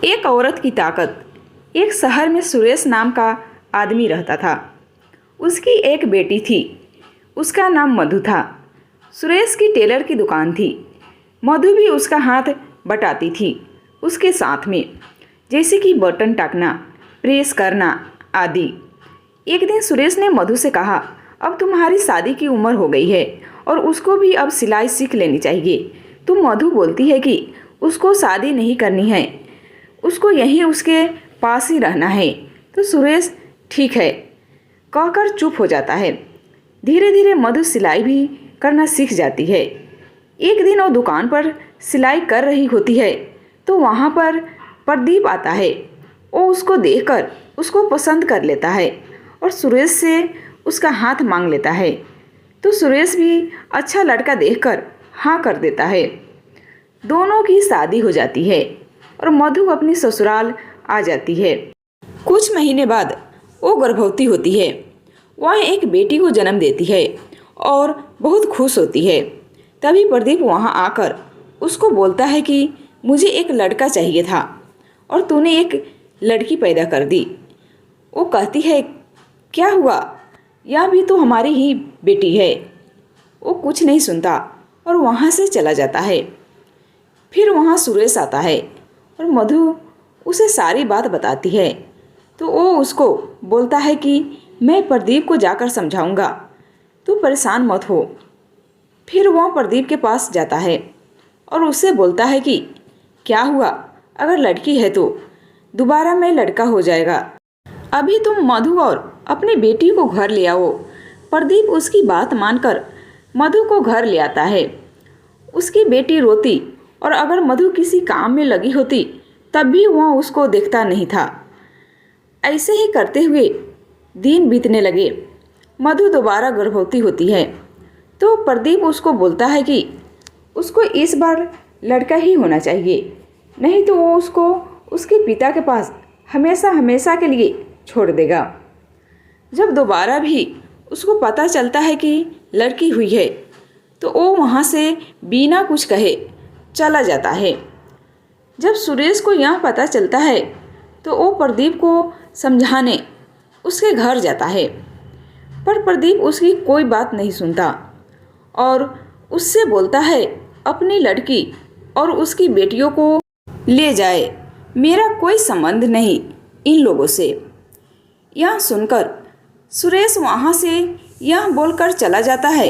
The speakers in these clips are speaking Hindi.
एक औरत की ताकत। एक शहर में सुरेश नाम का आदमी रहता था। उसकी एक बेटी थी। उसका नाम मधु था। सुरेश की टेलर की दुकान थी। मधु भी उसका हाथ बटाती थी उसके साथ में, जैसे कि बटन टाकना, प्रेस करना आदि। एक दिन सुरेश ने मधु से कहा, अब तुम्हारी शादी की उम्र हो गई है और उसको भी अब सिलाई सीख लेनी चाहिए। तो मधु बोलती है कि उसको शादी नहीं करनी है, उसको यहीं उसके पास ही रहना है। तो सुरेश ठीक है कहकर चुप हो जाता है। धीरे धीरे मधु सिलाई भी करना सीख जाती है। एक दिन वो दुकान पर सिलाई कर रही होती है तो वहाँ पर प्रदीप आता है। वो उसको देखकर उसको पसंद कर लेता है और सुरेश से उसका हाथ मांग लेता है। तो सुरेश भी अच्छा लड़का देखकर हाँ कर देता है। दोनों की शादी हो जाती है और मधु अपनी ससुराल आ जाती है। कुछ महीने बाद वो गर्भवती होती है। वह एक बेटी को जन्म देती है और बहुत खुश होती है। तभी प्रदीप वहाँ आकर उसको बोलता है कि मुझे एक लड़का चाहिए था और तूने एक लड़की पैदा कर दी। वो कहती है क्या हुआ, यह भी तो हमारी ही बेटी है। वो कुछ नहीं सुनता और वहाँ से चला जाता है। फिर वहाँ सुरेश आता है और मधु उसे सारी बात बताती है। तो वो उसको बोलता है कि मैं प्रदीप को जाकर समझाऊंगा, तू परेशान मत हो। फिर वह प्रदीप के पास जाता है और उससे बोलता है कि क्या हुआ, अगर लड़की है तो दोबारा मैं लड़का हो जाएगा। अभी तुम मधु और अपनी बेटी को घर ले आओ। प्रदीप उसकी बात मानकर मधु को घर ले आता है। उसकी बेटी रोती और अगर मधु किसी काम में लगी होती तब भी वह उसको देखता नहीं था। ऐसे ही करते हुए दिन बीतने लगे। मधु दोबारा गर्भवती होती है तो प्रदीप उसको बोलता है कि उसको इस बार लड़का ही होना चाहिए, नहीं तो वो उसको उसके पिता के पास हमेशा हमेशा के लिए छोड़ देगा। जब दोबारा भी उसको पता चलता है कि लड़की हुई है तो वो वहाँ से बिना कुछ कहे चला जाता है। जब सुरेश को यह पता चलता है तो वो प्रदीप को समझाने उसके घर जाता है, पर प्रदीप उसकी कोई बात नहीं सुनता और उससे बोलता है अपनी लड़की और उसकी बेटियों को ले जाए, मेरा कोई संबंध नहीं इन लोगों से। यह सुनकर सुरेश वहाँ से यह बोलकर चला जाता है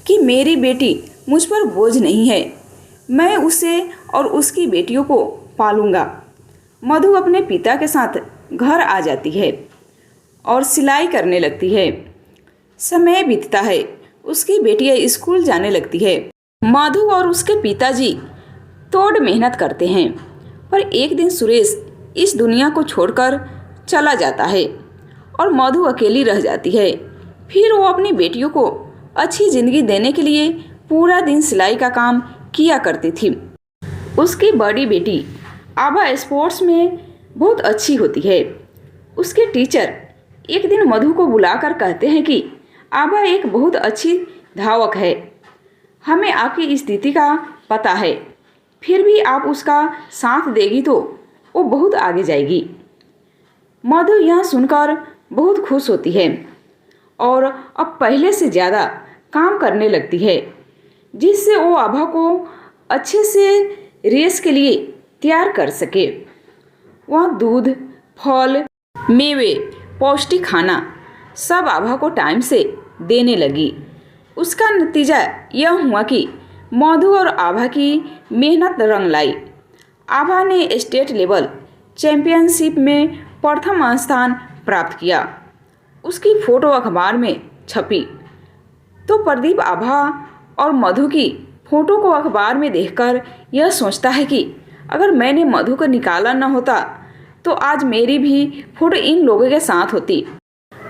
कि मेरी बेटी मुझ पर बोझ नहीं है, मैं उसे और उसकी बेटियों को पालूंगा। मधु अपने पिता के साथ घर आ जाती है और सिलाई करने लगती है। समय बीतता है, उसकी बेटियां स्कूल जाने लगती है। मधु और उसके पिताजी तोड़ मेहनत करते हैं, पर एक दिन सुरेश इस दुनिया को छोड़कर चला जाता है और मधु अकेली रह जाती है। फिर वो अपनी बेटियों को अच्छी ज़िंदगी देने के लिए पूरा दिन सिलाई का काम किया करती थी। उसकी बड़ी बेटी आभा स्पोर्ट्स में बहुत अच्छी होती है। उसके टीचर एक दिन मधु को बुलाकर कहते हैं कि आभा एक बहुत अच्छी धावक है, हमें आपकी स्थिति का पता है, फिर भी आप उसका साथ देगी तो वो बहुत आगे जाएगी। मधु यह सुनकर बहुत खुश होती है और अब पहले से ज़्यादा काम करने लगती है, जिससे वो आभा को अच्छे से रेस के लिए तैयार कर सके। वह दूध, फल, मेवे, पौष्टिक खाना सब आभा को टाइम से देने लगी। उसका नतीजा यह हुआ कि मधु और आभा की मेहनत रंग लाई। आभा ने स्टेट लेवल चैंपियनशिप में प्रथम स्थान प्राप्त किया। उसकी फ़ोटो अखबार में छपी तो प्रदीप आभा और मधु की फ़ोटो को अखबार में देखकर यह सोचता है कि अगर मैंने मधु को निकाला न होता तो आज मेरी भी फ़ोटो इन लोगों के साथ होती।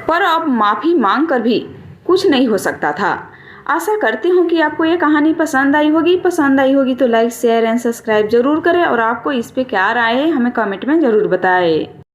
पर अब माफ़ी मांग कर भी कुछ नहीं हो सकता था। आशा करती हूँ कि आपको ये कहानी पसंद आई होगी। पसंद आई होगी तो लाइक, शेयर एंड सब्सक्राइब जरूर करें और आपको इस पे क्या राय है हमें कमेंट में ज़रूर बताएं।